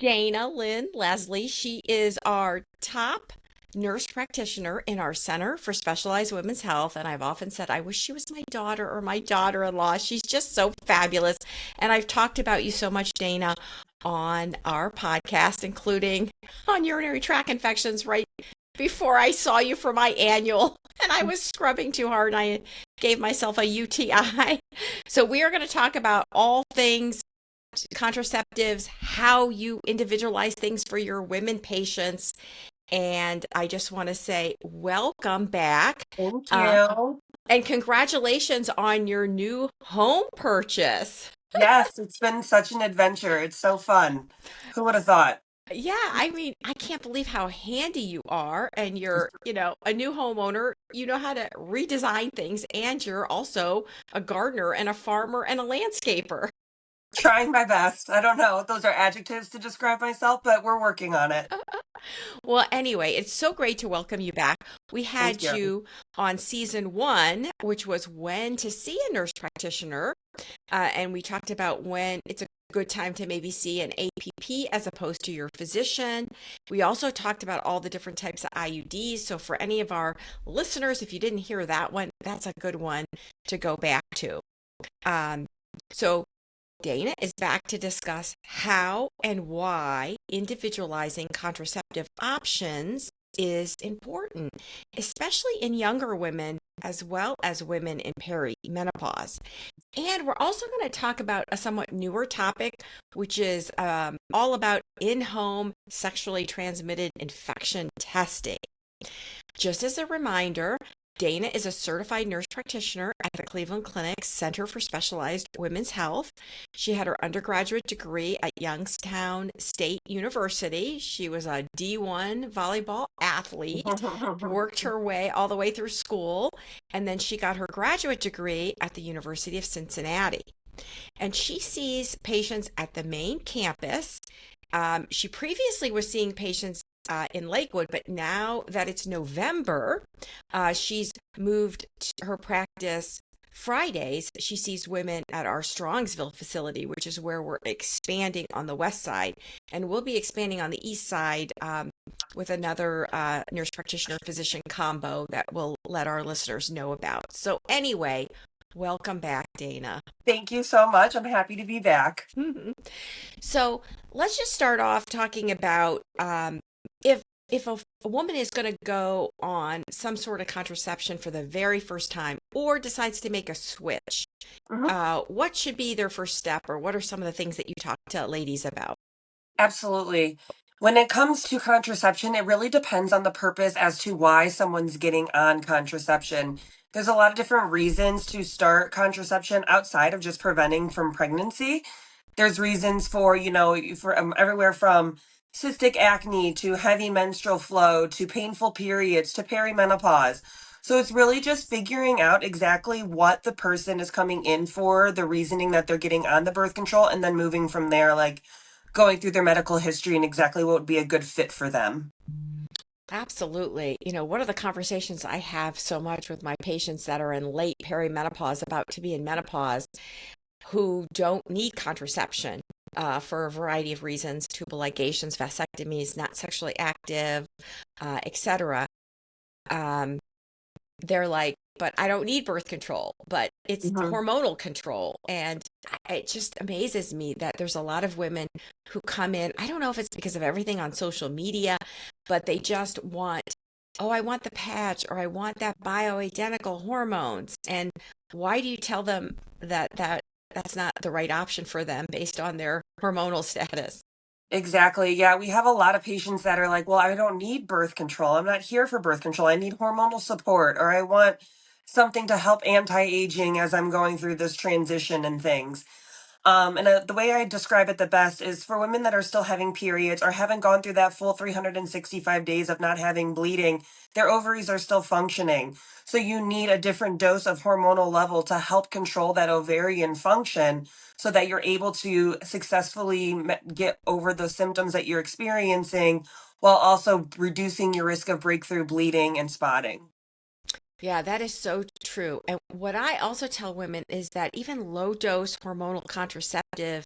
Dana Lynn Leslie. She is our top nurse practitioner in our Center for Specialized Women's Health. And I've often said, I wish she was my daughter or my daughter-in-law. She's just so fabulous. And I've talked about you so much, Dana, on our podcast, including on urinary tract infections right before I saw you for my annual. And I was scrubbing too hard and I gave myself a UTI. So we are going to talk about all things contraceptives, how you individualize things for your women patients. And I just want to say welcome back. Thank Uh, you. and congratulations on your new home purchase. Yes, it's been such an adventure. It's so fun. Who would have thought? Yeah, I mean, I can't believe how handy you are. And you're, a new homeowner. You know how to redesign things. And you're also a gardener and a farmer and a landscaper. Trying my best. I don't know if those are adjectives to describe myself, but we're working on it. Well, anyway, it's so great to welcome you back. We Thank had you. you on season one, which was when to see a nurse practitioner. And we talked about when it's a good time to maybe see an APP as opposed to your physician. We also talked about all the different types of IUDs. So, for any of our listeners, if you didn't hear that one, that's a good one to go back to. Um, so, Dana is back to discuss how and why individualizing contraceptive options is important, especially in younger women as well as women in perimenopause. And we're also going to talk about a somewhat newer topic, which is all about in home sexually transmitted infection testing. Just as a reminder, Dana is a certified nurse practitioner at the Cleveland Clinic Center for Specialized Women's Health. She had her undergraduate degree at Youngstown State University. She was a D1 volleyball athlete, worked her way all the way through school, and then she got her graduate degree at the University of Cincinnati. And she sees patients at the main campus. She previously was seeing patients in Lakewood, but now that it's November, she's moved her practice Fridays. She sees women at our Strongsville facility, which is where we're expanding on the west side. And we'll be expanding on the east side with another nurse practitioner physician combo that we'll let our listeners know about. So, anyway, welcome back, Dana. Thank you so much. I'm happy to be back. So let's just start off talking about if a woman is going to go on some sort of contraception for the very first time or decides to make a switch, Mhm. what should be their first step, or what are some of the things that you talk to ladies about? Absolutely. When it comes to contraception, it really depends on the purpose as to why someone's getting on contraception. There's a lot of different reasons to start contraception outside of just preventing from pregnancy. There's reasons for, for everywhere from cystic acne to heavy menstrual flow to painful periods to perimenopause. So it's really just figuring out exactly what the person is coming in for, the reasoning that they're getting on the birth control, and then moving from there, like going through their medical history and exactly what would be a good fit for them. Absolutely. One of the conversations I have so much with my patients that are in late perimenopause, about to be in menopause, who don't need contraception for a variety of reasons, tubal ligations, vasectomies, not sexually active, etc. Um, they're like, but I don't need birth control, but it's Mhm. hormonal control. And it just amazes me that there's a lot of women who come in. I don't know if it's because of everything on social media, but they just want, oh, I want the patch, or I want that bioidentical hormones. And why do you tell them that's not the right option for them based on their hormonal status? Exactly. Yeah, we have a lot of patients that are like, well, I don't need birth control. I'm not here for birth control. I need hormonal support, or I want something to help anti aging as I'm going through this transition and things. And the way I describe it the best is for women that are still having periods or haven't gone through that full 365 days of not having bleeding, their ovaries are still functioning. So you need a different dose of hormonal level to help control that ovarian function so that you're able to successfully get over the symptoms that you're experiencing while also reducing your risk of breakthrough bleeding and spotting. Yeah, that is so true. And what I also tell women is that even low dose hormonal contraceptive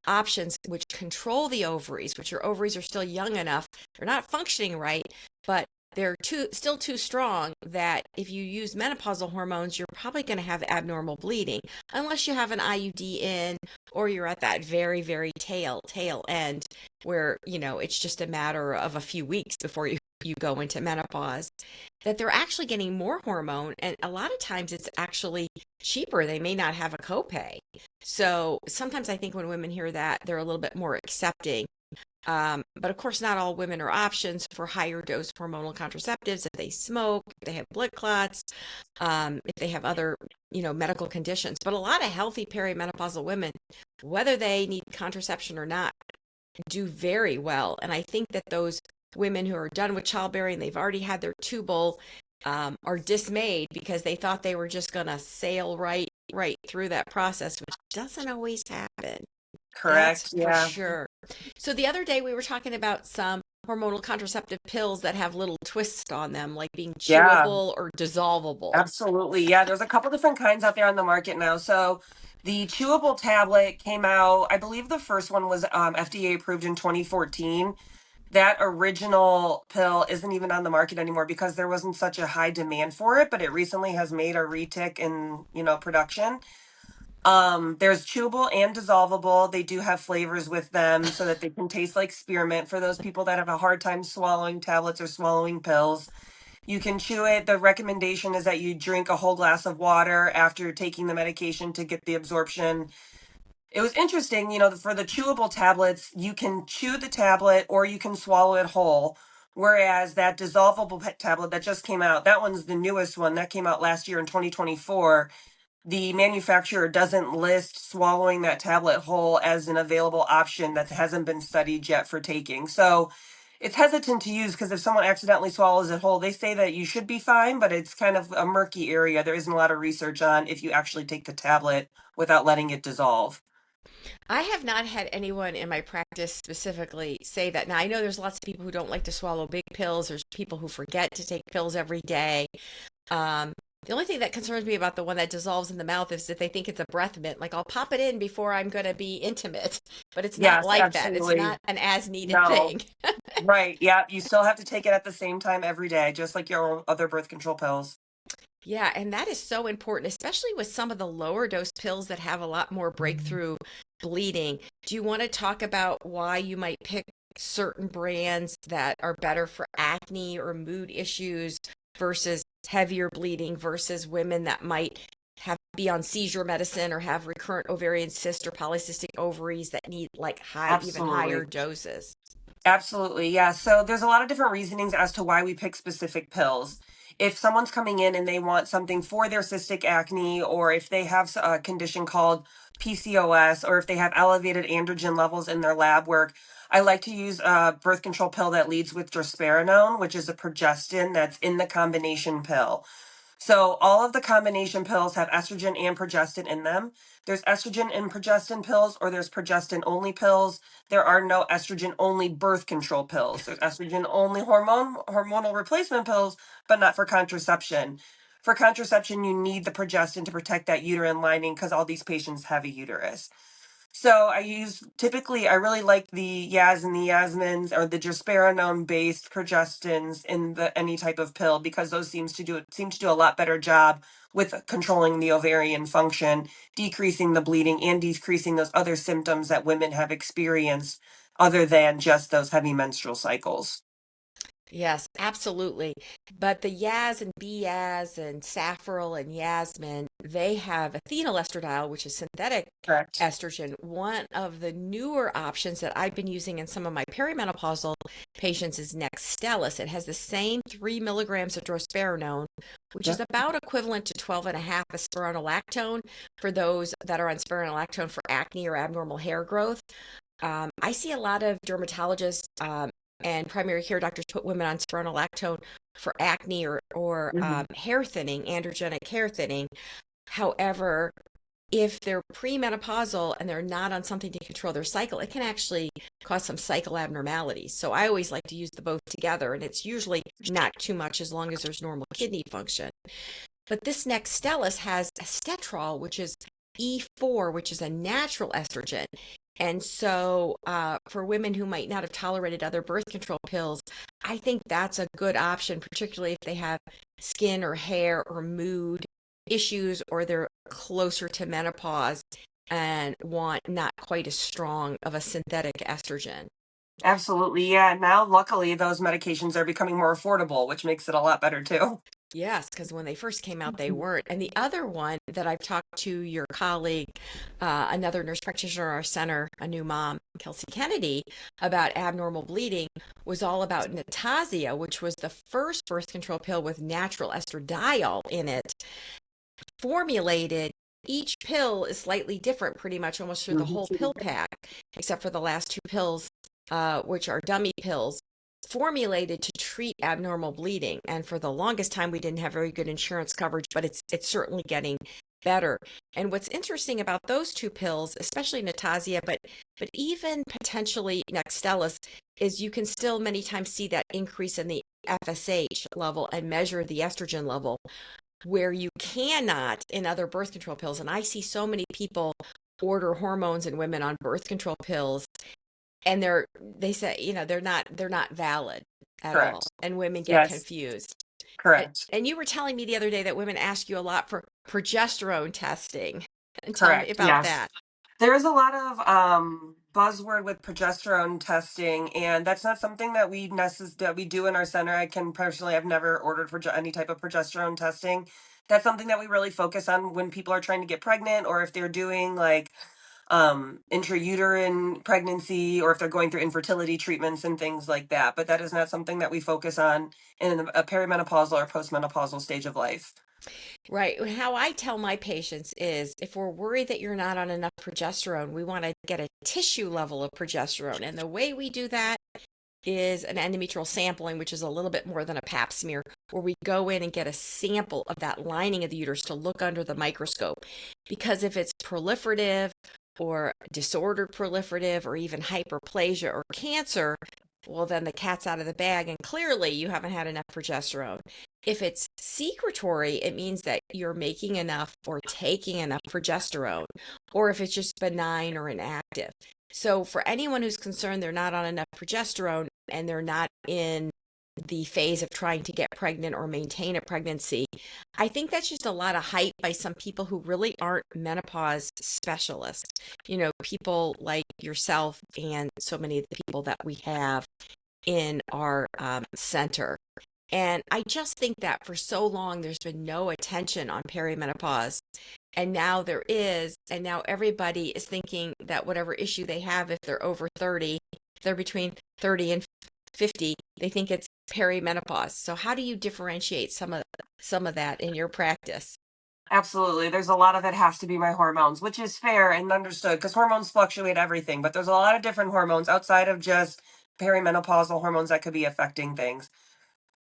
options, which control the ovaries, which your ovaries are still young enough, they're not functioning right, but they're still too strong that if you use menopausal hormones, you're probably going to have abnormal bleeding, unless you have an IUD in or you're at that very, very tail end where, it's just a matter of a few weeks before you go into menopause, that they're actually getting more hormone. And a lot of times it's actually cheaper. They may not have a copay. So sometimes I think when women hear that, they're a little bit more accepting. But of course, not all women are options for higher dose hormonal contraceptives if they smoke, if they have blood clots, if they have other, medical conditions. But a lot of healthy perimenopausal women, whether they need contraception or not, do very well. And I think that those women who are done with childbearing, they've already had their tubal, are dismayed because they thought they were just going to sail right through that process, which doesn't always happen. That's Correct. for Yeah. sure. So the other day we were talking about some hormonal contraceptive pills that have little twists on them, like being Yeah. chewable or dissolvable. Absolutely. Yeah, there's a couple different kinds out there on the market now. So the chewable tablet came out, I believe the first one was FDA approved in 2014. That original pill isn't even on the market anymore because there wasn't such a high demand for it, but it recently has made a retic in, production. There's chewable and dissolvable. They do have flavors with them so that they can taste like spearmint for those people that have a hard time swallowing tablets or swallowing pills. You can chew it. The recommendation is that you drink a whole glass of water after taking the medication to get the absorption. It was interesting, for the chewable tablets, you can chew the tablet or you can swallow it whole. Whereas that dissolvable tablet that just came out, that one's the newest one that came out last year in 2024. The manufacturer doesn't list swallowing that tablet whole as an available option that hasn't been studied yet for taking. So it's hesitant to use because if someone accidentally swallows it whole, they say that you should be fine, but it's kind of a murky area. There isn't a lot of research on if you actually take the tablet without letting it dissolve. I have not had anyone in my practice specifically say that. Now, I know there's lots of people who don't like to swallow big pills. There's people who forget to take pills every day. Um, the only thing that concerns me about the one that dissolves in the mouth is that they think it's a breath mint. Like I'll pop it in before I'm going to be intimate, but it's not Yes, like that. It's absolutely. not an as needed No. thing. Right. Yeah. You still have to take it at the same time every day, just like your other birth control pills. Yeah, and that is so important, especially with some of the lower dose pills that have a lot more breakthrough bleeding. Do you want to talk about why you might pick certain brands that are better for acne or mood issues versus heavier bleeding versus women that might have be on seizure medicine or have recurrent ovarian cyst or polycystic ovaries that need like even higher Absolutely. doses? Absolutely. Yeah. So there's a lot of different reasonings as to why we pick specific pills. If someone's coming in and they want something for their cystic acne, or if they have a condition called PCOS, or if they have elevated androgen levels in their lab work, I like to use a birth control pill that leads with drospirenone, which is a progestin that's in the combination pill. So all of the combination pills have estrogen and progestin in them. There's estrogen in progestin pills, or there's progestin only pills. There are no estrogen only birth control pills. There's estrogen only hormonal replacement pills, but not for contraception. For contraception, you need the progestin to protect that uterine lining because all these patients have a uterus. So I really like the Yaz and the Yasmins or the drospirenone based progestins in the any type of pill because those seem to do a lot better job with controlling the ovarian function, decreasing the bleeding and decreasing those other symptoms that women have experienced other than just those heavy menstrual cycles. Yes, absolutely. But the Yaz and Biaz and Safril and Yasmin, they have phenylestradiol, which is synthetic Correct. estrogen. One of the newer options that I've been using in some of my perimenopausal patients is Nextstellis. It has the same 3 milligrams of drospirenone, which is Yep. about equivalent to 12 and a half of spironolactone for those that are on spironolactone for acne or abnormal hair growth. I see a lot of dermatologists and primary care doctors put women on spironolactone for acne or Mhm. hair thinning, androgenic hair thinning. However, if they're premenopausal and they're not on something to control their cycle, it can actually cause some cycle abnormalities. So I always like to use the both together, and it's usually not too much as long as there's normal kidney function. But this next Stellus has estetrol, which is E4, which is a natural estrogen. And so, for women who might not have tolerated other birth control pills, I think that's a good option, particularly if they have skin or hair or mood issues, or they're closer to menopause and want not quite as strong of a synthetic estrogen. Absolutely. Yeah. Now, luckily, those medications are becoming more affordable, which makes it a lot better too. Yes, because when they first came out, they weren't. And the other one that I've talked to your colleague, another nurse practitioner in our center, a new mom, Kelsey Kennedy, about abnormal bleeding was all about Natasia, which was the first birth control pill with natural estradiol in it, formulated. Each pill is slightly different, pretty much almost through the whole pill pack, except for the last two pills, which are dummy pills, formulated to treat abnormal bleeding. And for the longest time, we didn't have very good insurance coverage, but it's certainly getting better. And what's interesting about those two pills, especially Natasia, but even potentially Nextstellis, is you can still many times see that increase in the FSH level and measure the estrogen level where you cannot in other birth control pills. And I see so many people order hormones in women on birth control pills, and they say, they're not valid at all, Correct. and women get Yes. confused. And, Correct. and you were telling me the other day that women ask you a lot for progesterone testing. And tell me Correct. about Yes. that. There is a lot of buzzword with progesterone testing, and that's not something that that we do in our center. I can personally, I've never ordered for any type of progesterone testing. That's something that we really focus on when people are trying to get pregnant, or if they're doing like intrauterine pregnancy, or if they're going through infertility treatments and things like that. But that is not something that we focus on in a perimenopausal or postmenopausal stage of life. Right. How I tell my patients is if we're worried that you're not on enough progesterone, we want to get a tissue level of progesterone. And the way we do that is an endometrial sampling, which is a little bit more than a pap smear, where we go in and get a sample of that lining of the uterus to look under the microscope. Because if it's proliferative or disordered proliferative or even hyperplasia or cancer, well, then the cat's out of the bag, and clearly you haven't had enough progesterone. If it's secretory, it means that you're making enough or taking enough progesterone, or if it's just benign or inactive. So, for anyone who's concerned they're not on enough progesterone and they're not in the phase of trying to get pregnant or maintain a pregnancy, I think that's just a lot of hype by some people who really aren't menopause specialists. People like yourself and so many of the people that we have in our center. And I just think that for so long, there's been no attention on perimenopause. And now there is. And now everybody is thinking that whatever issue they have, if they're over 30, if they're between 30 and 50, they think it's perimenopause. So how do you differentiate some of that in your practice? Absolutely. There's a lot of it has to be my hormones, which is fair and understood because hormones fluctuate everything, but there's a lot of different hormones outside of just perimenopausal hormones that could be affecting things.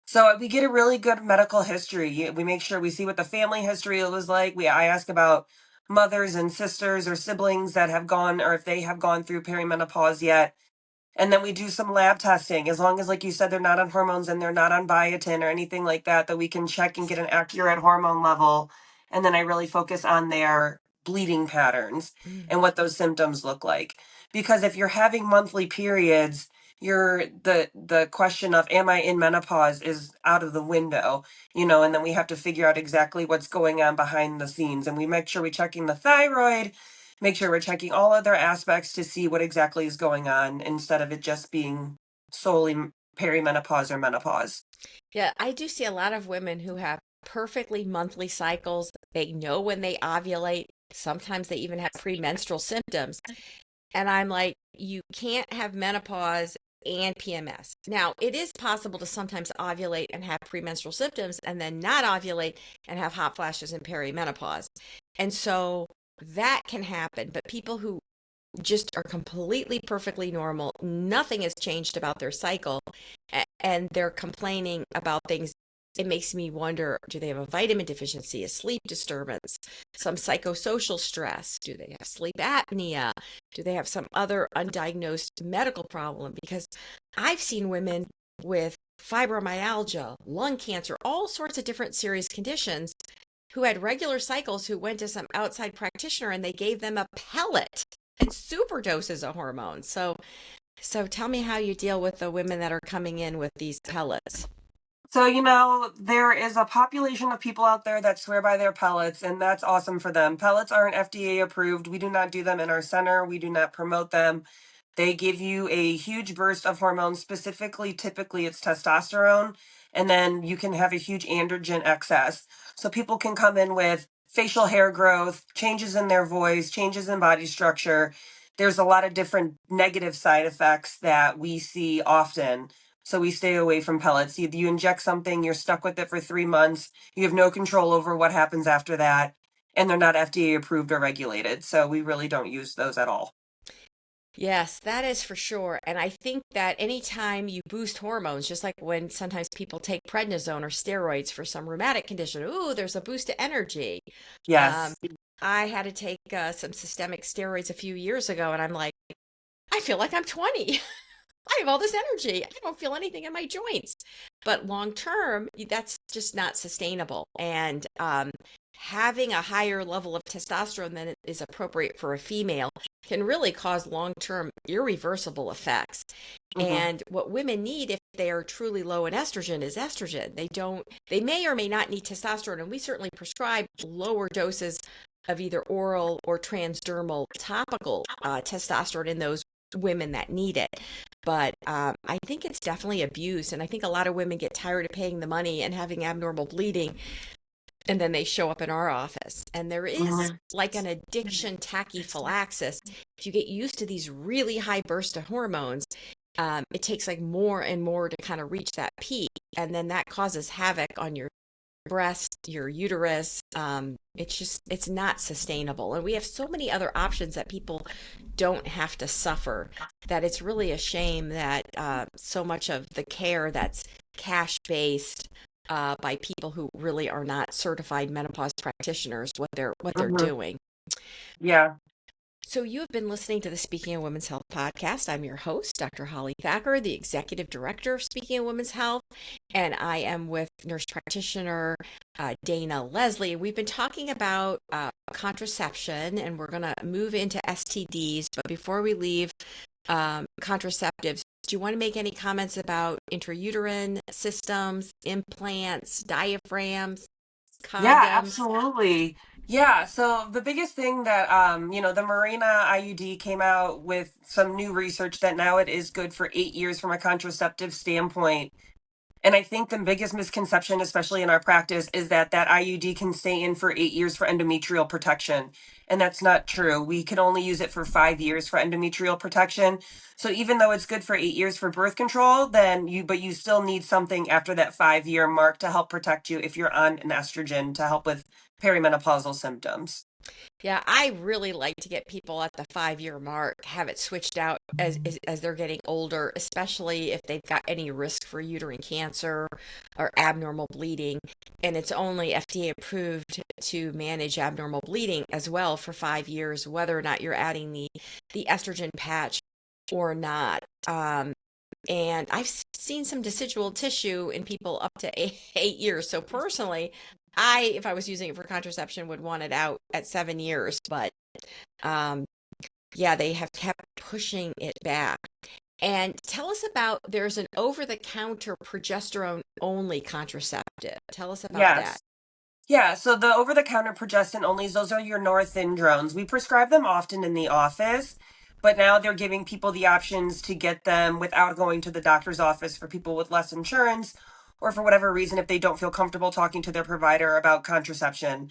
So we get a really good medical history. We make sure we see what the family history was like. I ask about mothers and sisters or siblings that have gone, or if they have gone through perimenopause yet. And then we do some lab testing. As long as, like you said, they're not on hormones and they're not on biotin or anything like that, that we can check and get an accurate hormone level. And then I really focus on their bleeding patterns Mm. and what those symptoms look like. Because if you're having monthly periods, the question of am I in menopause is out of the window, and then we have to figure out exactly what's going on behind the scenes. And we make sure we're checking the thyroid, make sure we're checking all other aspects to see what exactly is going on instead of it just being solely perimenopause or menopause. Yeah, I do see a lot of women who have perfectly monthly cycles. They know when they ovulate. Sometimes they even have premenstrual symptoms. And I'm like, you can't have menopause and PMS. Now, it is possible to sometimes ovulate and have premenstrual symptoms and then not ovulate and have hot flashes and perimenopause. And so that can happen. But people who just are completely perfectly normal, nothing has changed about their cycle, and they're complaining about things it makes me wonder, do they have a vitamin deficiency, a sleep disturbance, some psychosocial stress? Do they have sleep apnea? Do they have some other undiagnosed medical problem? Because I've seen women with fibromyalgia, lung cancer, all sorts of different serious conditions who had regular cycles who went to some outside practitioner and they gave them a pellet and super doses of hormones. So tell me how you deal with the women that are coming in with these pellets. So, there is a population of people out there that swear by their pellets, and that's awesome for them. Pellets aren't FDA approved. We do not do them in our center. We do not promote them. They give you a huge burst of hormones, specifically, typically it's testosterone, and then you can have a huge androgen excess. So people can come in with facial hair growth, changes in their voice, changes in body structure. There's a lot of different negative side effects that we see often. So we stay away from pellets. You inject something, you're stuck with it for 3 months. You have no control over what happens after that. And they're not FDA approved or regulated. So we really don't use those at all. Yes, that is for sure. And I think that anytime you boost hormones, just like when sometimes people take prednisone or steroids for some rheumatic condition, ooh, there's a boost to energy. Um, Yes. I had to take some systemic steroids a few years ago, and I'm like, I feel like I'm 20. I have all this energy. I don't feel anything in my joints. But long term, that's just not sustainable. And having a higher level of testosterone than is appropriate for a female can really cause long term irreversible effects. Hmm. And what women need if they are truly low in estrogen is estrogen. They may or may not need testosterone. And we certainly prescribe lower doses of either oral or transdermal topical testosterone in those women that need it. But I think it's definitely abused. And I think a lot of women get tired of paying the money and having abnormal bleeding. And then they show up in our office. And there is Hmm. like an addiction tachyphylaxis. If you get used to these really high bursts of hormones, it takes like more and more to kind of reach that peak. And then that causes havoc on your breast, your uterus. It's not sustainable. And we have so many other options that people don't have to suffer that it's really a shame that so much of the care that's cash based by people who really are not certified menopause practitioners, what they're Hmm. doing. Yeah. So, you have been listening to the Speaking of Women's Health podcast. I'm your host, Dr. Holly Thacker, the executive director of Speaking of Women's Health, and I am with nurse practitioner Dana Leslie. We've been talking about contraception, and we're going to move into STDs. But before we leave contraceptives, do you want to make any comments about intrauterine systems, implants, diaphragms, Yeah, condoms? absolutely. Yeah, so the biggest thing that the Mirena IUD came out with some new research that now it is good for 8 years from a contraceptive standpoint. And I think the biggest misconception, especially in our practice, is that that IUD can stay in for 8 years for endometrial protection. And that's not true. We can only use it for 5 years for endometrial protection. So even though it's good for 8 years for birth control, but you still need something after that 5 year mark to help protect you if you're on an estrogen to help with perimenopausal symptoms. Yeah, I really like to get people at the 5 year mark, have it switched out as they're getting older, especially if they've got any risk for uterine cancer or abnormal bleeding. And it's only FDA approved to manage abnormal bleeding as well for 5 years, whether or not you're adding the estrogen patch or not. And I've seen some decidual tissue in people up to 8 years. So personally, if I was using it for contraception, would want it out at 7 years. But um, yeah, they have kept pushing it back. And tell us about there's an over-the-counter progesterone only contraceptive. Tell us about that. Yes. Yeah, so the over the counter progestin onlys, those are your norethindrones. We prescribe them often in the office, but now they're giving people the options to get them without going to the doctor's office for people with less insurance or for whatever reason if they don't feel comfortable talking to their provider about contraception.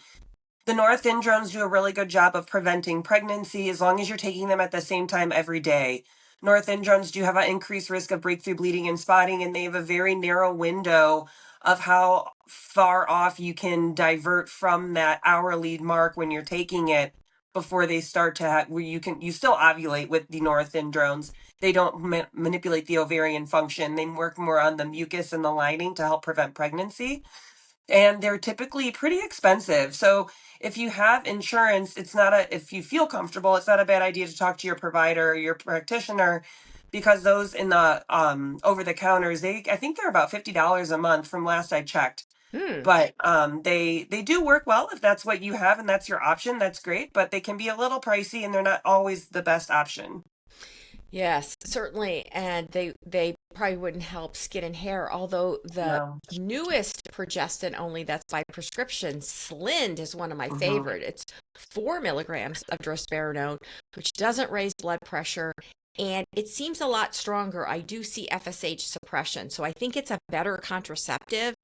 The norethindrones do a really good job of preventing pregnancy as long as you're taking them at the same time every day. Norethindrones do have an increased risk of breakthrough bleeding and spotting, and they have a very narrow window of how far off you can divert from that hourly mark when you're taking it before they start to have, where you still ovulate with the norothin drones. They don't manipulate the ovarian function. They work more on the mucus and the lining to help prevent pregnancy, and they're typically pretty expensive. So if you have insurance, if you feel comfortable, it's not a bad idea to talk to your provider or your practitioner, because those in the over the counters, I think they're about $50 a month from last I checked. Hmm. But they do work well. If that's what you have and that's your option, that's great, but they can be a little pricey and they're not always the best option. Yes, certainly. And they probably wouldn't help skin and hair, although the No. newest progestin only that's by prescription, Slind, is one of my Hmm. favorite. It's 4 milligrams of drospirenone, which doesn't raise blood pressure. And it seems a lot stronger. I do see FSH suppression. So I think it's a better contraceptive.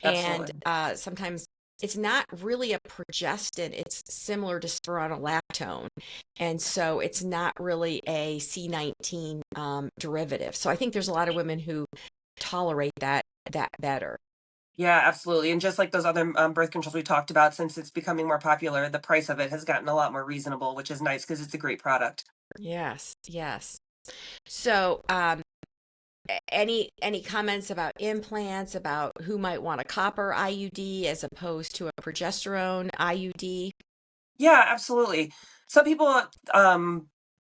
And Absolutely. sometimes it's not really a progestin, it's similar to spironolactone. And so it's not really a C19 derivative. So I think there's a lot of women who tolerate that better. Yeah, absolutely. And just like those other birth controls we talked about, since it's becoming more popular, the price of it has gotten a lot more reasonable, which is nice because it's a great product. Yes, yes. So any comments about implants, about who might want a copper IUD as opposed to a progesterone IUD? Yeah, absolutely. Some people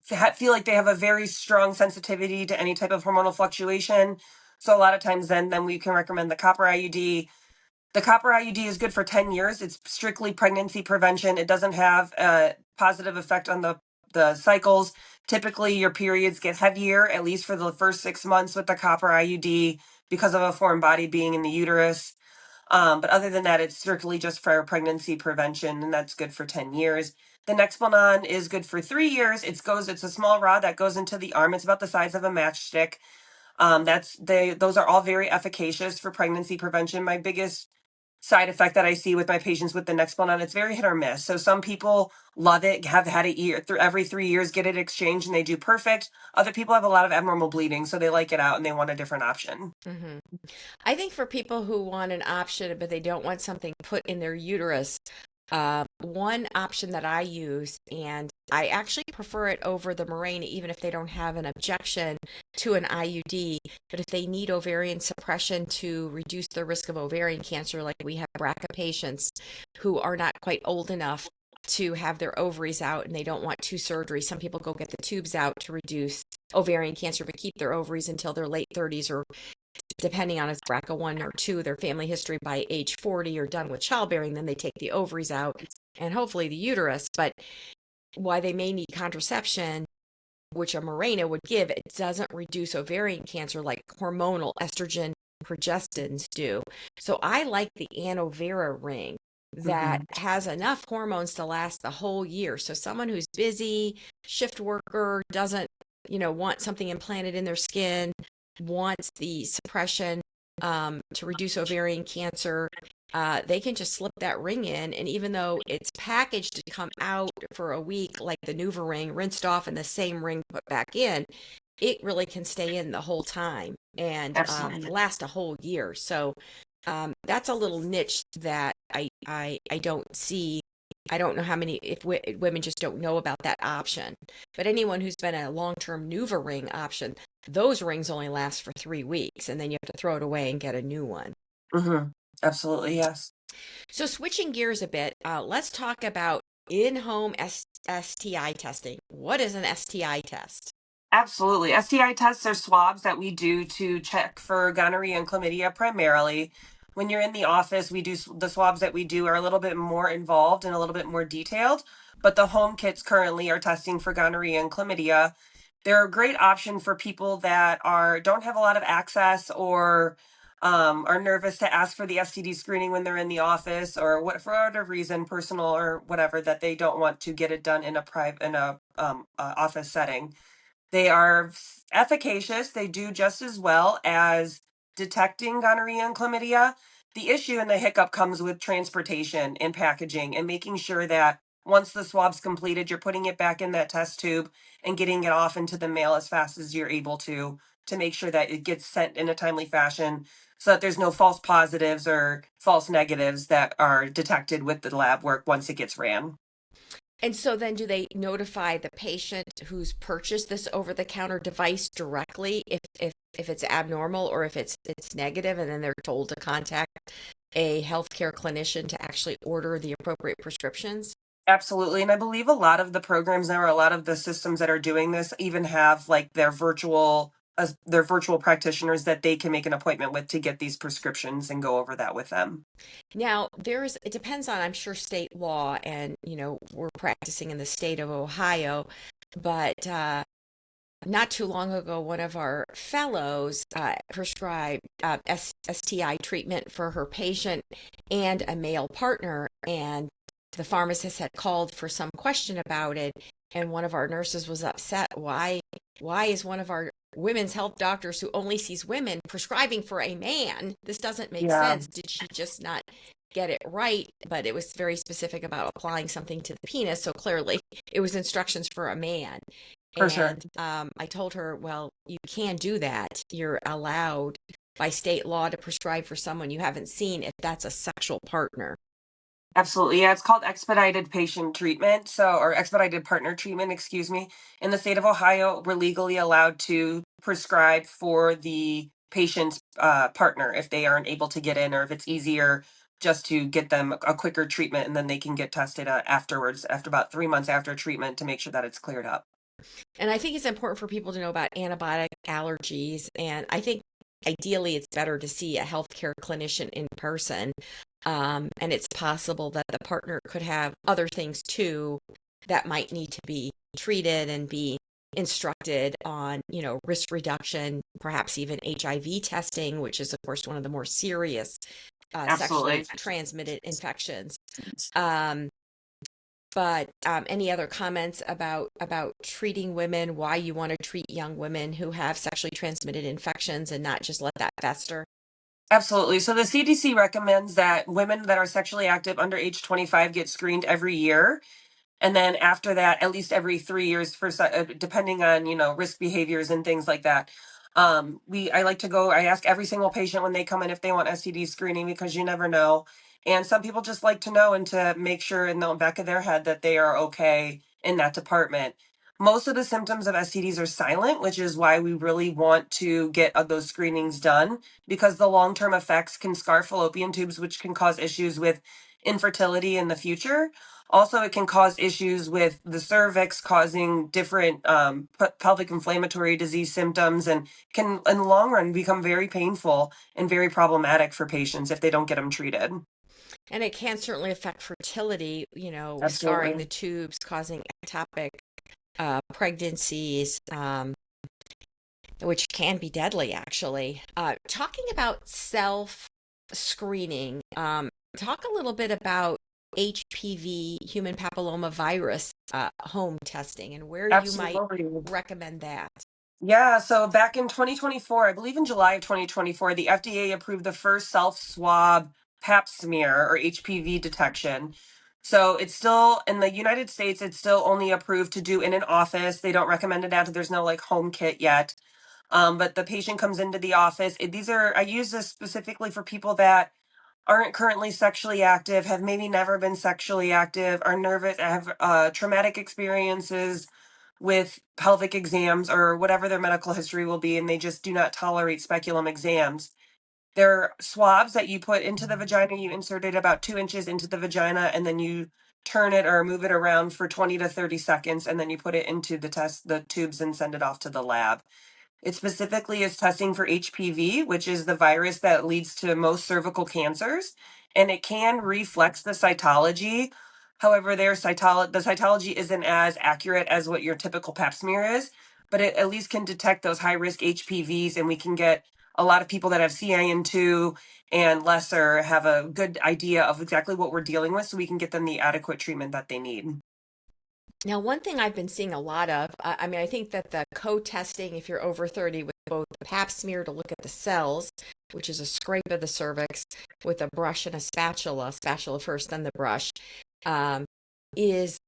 feel like they have a very strong sensitivity to any type of hormonal fluctuation. So a lot of times, then we can recommend the copper IUD. The copper IUD is good for 10 years. It's strictly pregnancy prevention. It doesn't have a positive effect on the cycles. Typically, your periods get heavier, at least for the first 6 months with the copper IUD, because of a foreign body being in the uterus. But other than that, it's strictly just for pregnancy prevention, and that's good for 10 years. The Nexplanon is good for 3 years. It's a small rod that goes into the arm. It's about the size of a matchstick. Those are all very efficacious for pregnancy prevention. My biggest side effect that I see with my patients with the Nexplanon, it's very hit or miss. So some people love it, have had it through every 3 years, get it exchanged, and they do perfect. Other people have a lot of abnormal bleeding, so they like it out and they want a different option. Hmm. I think for people who want an option, but they don't want something put in their uterus, one option that I use, and I actually prefer it over the Mirena, even if they don't have an objection to an IUD. But if they need ovarian suppression to reduce the risk of ovarian cancer, like we have BRCA patients who are not quite old enough to have their ovaries out and they don't want two surgeries. Some people go get the tubes out to reduce ovarian cancer, but keep their ovaries until their late 30s, or depending on if BRCA1 or 2, their family history by age 40, or done with childbearing, then they take the ovaries out and hopefully the uterus. But why they may need contraception, which a Mirena would give, it doesn't reduce ovarian cancer like hormonal estrogen progestins do. So I like the Anovera ring that Hmm. has enough hormones to last the whole year. So someone who's busy, shift worker, doesn't, want something implanted in their skin, wants the suppression to reduce ovarian cancer, they can just slip that ring in. And even though it's packaged to come out for a week, like the Nuva ring, rinsed off and the same ring put back in, it really can stay in the whole time and Absolutely. last a whole year. So that's a little niche that I don't see. I don't know how many, if women just don't know about that option. But anyone who's been a long-term Nuva ring option, those rings only last for 3 weeks, and then you have to throw it away and get a new one. Hmm. Absolutely, yes. So switching gears a bit, let's talk about in-home STI testing. What is an STI test? Absolutely. STI tests are swabs that we do to check for gonorrhea and chlamydia primarily. When you're in the office, the swabs that we do are a little bit more involved and a little bit more detailed, but the home kits currently are testing for gonorrhea and chlamydia. They're a great option for people that don't have a lot of access, or are nervous to ask for the STD screening when they're in the office, or what, for whatever reason, personal or whatever, that they don't want to get it done in a private in a office setting. They are efficacious. They do just as well as detecting gonorrhea and chlamydia. The issue and the hiccup comes with transportation and packaging, and making sure that once the swab's completed, you're putting it back in that test tube and getting it off into the mail as fast as you're able to make sure that it gets sent in a timely fashion, so that there's no false positives or false negatives that are detected with the lab work once it gets ran. And so then do they notify the patient who's purchased this over-the-counter device directly if it's abnormal or if it's negative, and then they're told to contact a healthcare clinician to actually order the appropriate prescriptions? Absolutely. And I believe a lot of the programs now, or a lot of the systems that are doing this, even have like their virtual practitioners that they can make an appointment with to get these prescriptions and go over that with them. Now, it depends on, I'm sure, state law, and, we're practicing in the state of Ohio, but not too long ago, one of our fellows prescribed STI treatment for her patient and a male partner, and the pharmacist had called for some question about it, and one of our nurses was upset. Why is one of our women's health doctors who only sees women prescribing for a man? This doesn't make Yeah, sense. Did she just not get it right? But it was very specific about applying something to the penis, so clearly it was instructions for a man. for sure. And I told her, well, you can do that. You're allowed by state law to prescribe for someone you haven't seen if that's a sexual partner. Absolutely. Yeah, it's called expedited patient treatment. So, or expedited partner treatment, excuse me. In the state of Ohio, we're legally allowed to prescribe for the patient's partner if they aren't able to get in, or if it's easier just to get them a quicker treatment and then they can get tested afterwards, after about 3 months after treatment, to make sure that it's cleared up. And I think it's important for people to know about antibiotic allergies. And I think ideally it's better to see a healthcare clinician in person. And it's possible that the partner could have other things too that might need to be treated and be instructed on, risk reduction, perhaps even HIV testing, which is, of course, one of the more serious sexually Absolutely. transmitted infections. Um, but any other comments about treating women, why you want to treat young women who have sexually transmitted infections and not just let that fester? Absolutely. So the CDC recommends that women that are sexually active under age 25 get screened every year. And then after that, at least every 3 years for depending on risk behaviors and things like that. I like to go. I ask every single patient when they come in if they want STD screening, because you never know. And some people just like to know and to make sure in the back of their head that they are okay in that department. Most of the symptoms of STDs are silent, which is why we really want to get those screenings done, because the long term effects can scar fallopian tubes, which can cause issues with infertility in the future. Also, it can cause issues with the cervix, causing different pelvic inflammatory disease symptoms, and can, in the long run, become very painful and very problematic for patients if they don't get them treated. And it can certainly affect fertility, scarring the Absolutely. tubes, causing ectopic pregnancies, which can be deadly, actually. Talking about self screening, talk a little bit about HPV, human papilloma virus, home testing, and where you might Absolutely. recommend that. Yeah, so back in 2024, I believe in July of 2024, the FDA approved the first self swab pap smear or HPV detection. So it's still in the United States, it's still only approved to do in an office. They don't recommend it after, there's no like home kit yet. But the patient comes into the office. I use this specifically for people that aren't currently sexually active, have maybe never been sexually active, are nervous, have traumatic experiences with pelvic exams or whatever their medical history will be, and they just do not tolerate speculum exams. They're swabs that you put into the vagina. You insert it about 2 inches into the vagina, and then you turn it or move it around for 20 to 30 seconds, and then you put it into the tubes and send it off to the lab. It specifically is testing for HPV, which is the virus that leads to most cervical cancers, and it can reflex the cytology. However, the cytology isn't as accurate as what your typical pap smear is, but it at least can detect those high risk HPVs, and we can get a lot of people that have CIN2 and lesser have a good idea of exactly what we're dealing with, so we can get them the adequate treatment that they need. Now, one thing I've been seeing a lot of, I mean, I think that the co-testing, if you're over 30, with both the pap smear to look at the cells, which is a scrape of the cervix with a brush and a spatula first, then the brush, um, is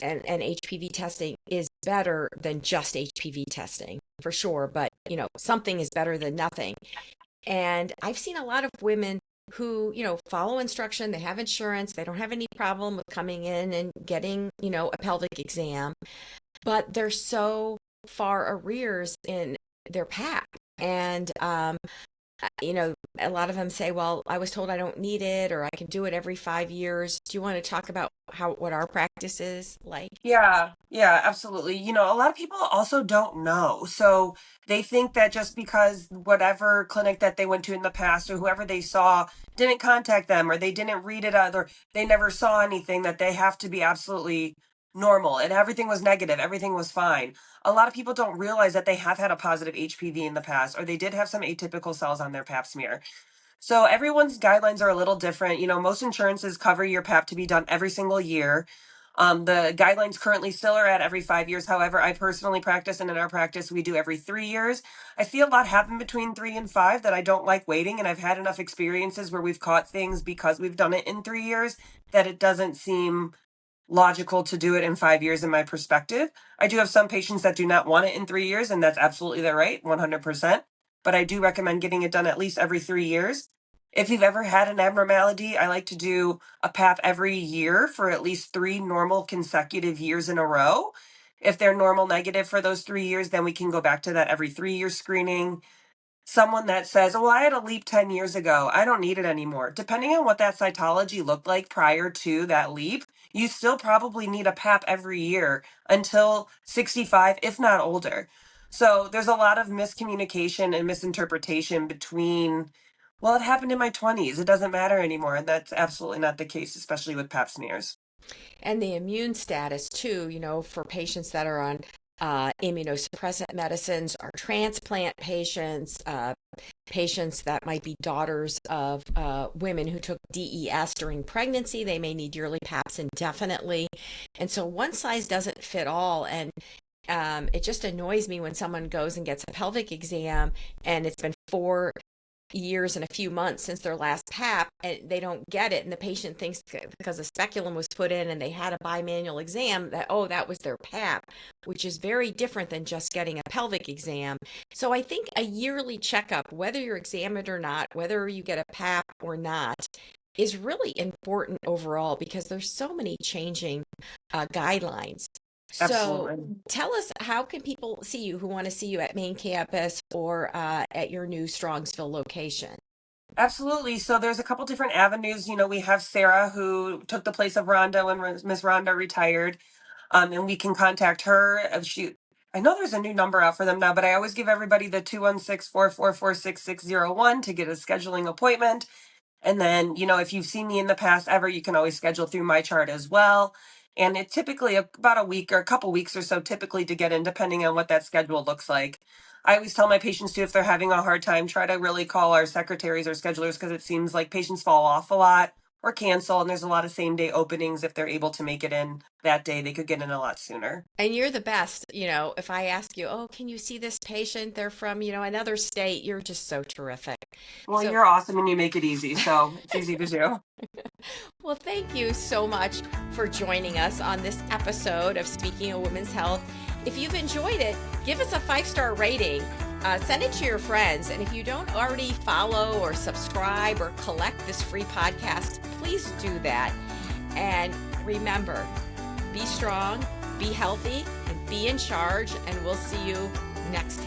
and HPV testing is better than just HPV testing for sure, but something is better than nothing. And I've seen a lot of women who, follow instruction, they have insurance, they don't have any problem with coming in and getting, a pelvic exam, but they're so far arrears in their PAP. And, a lot of them say, well, I was told I don't need it, or I can do it every 5 years. Do you want to talk about what our practice is like? Yeah, absolutely. A lot of people also don't know. So they think that just because whatever clinic that they went to in the past or whoever they saw didn't contact them or they didn't read it out or they never saw anything, that they have to be absolutely normal and everything was negative, everything was fine. A lot of people don't realize that they have had a positive HPV in the past or they did have some atypical cells on their pap smear. So everyone's guidelines are a little different. Most insurances cover your PAP to be done every single year. The guidelines currently still are at every 5 years. However, I personally practice, and in our practice, we do every 3 years. I see a lot happen between 3 and 5 that I don't like waiting, and I've had enough experiences where we've caught things because we've done it in 3 years that it doesn't seem logical to do it in 5 years in my perspective. I do have some patients that do not want it in 3 years, and that's absolutely their right, 100%. But I do recommend getting it done at least every 3 years. If you've ever had an abnormality, I like to do a PAP every year for at least 3 normal consecutive years in a row. If they're normal negative for those 3 years, then we can go back to that every 3 year screening. Someone that says, "Oh, I had a leap 10 years ago. I don't need it anymore." Depending on what that cytology looked like prior to that leap, you still probably need a PAP every year until 65, if not older. So there's a lot of miscommunication and misinterpretation between, well, it happened in my 20s. It doesn't matter anymore. And that's absolutely not the case, especially with PAP smears. And the immune status too, for patients that are on immunosuppressant medicines, or transplant patients, patients that might be daughters of women who took DES during pregnancy. They may need yearly PAPs indefinitely. And so one size doesn't fit all. And it just annoys me when someone goes and gets a pelvic exam and it's been 4 years and a few months since their last PAP and they don't get it, and the patient thinks because a speculum was put in and they had a bimanual exam that, oh, that was their PAP, which is very different than just getting a pelvic exam. So I think a yearly checkup, whether you're examined or not, whether you get a PAP or not, is really important overall because there's so many changing guidelines. So Absolutely. tell us, how can people see you who want to see you at main campus or at your new Strongsville location? Absolutely. So there's a couple different avenues. We have Sarah who took the place of Rhonda when Miss Rhonda retired. And we can contact her. I know there's a new number out for them now, but I always give everybody the 216-444-6601 to get a scheduling appointment. And then, if you've seen me in the past ever, you can always schedule through my chart as well. And it typically about a week or a couple weeks or so typically to get in, depending on what that schedule looks like. I always tell my patients too, if they're having a hard time, try to really call our secretaries or schedulers because it seems like patients fall off a lot or cancel. And there's a lot of same day openings. If they're able to make it in that day, they could get in a lot sooner. And you're the best. If I ask you, oh, can you see this patient? They're from, another state. You're just so terrific. Well, So, you're awesome and you make it easy. So it's easy to do. well, thank you so much for joining us on this episode of Speaking of Women's Health. If you've enjoyed it, give us a 5-star rating. Send it to your friends. And if you don't already follow or subscribe or collect this free podcast, please do that. And remember, be strong, be healthy, and be in charge. And we'll see you next time.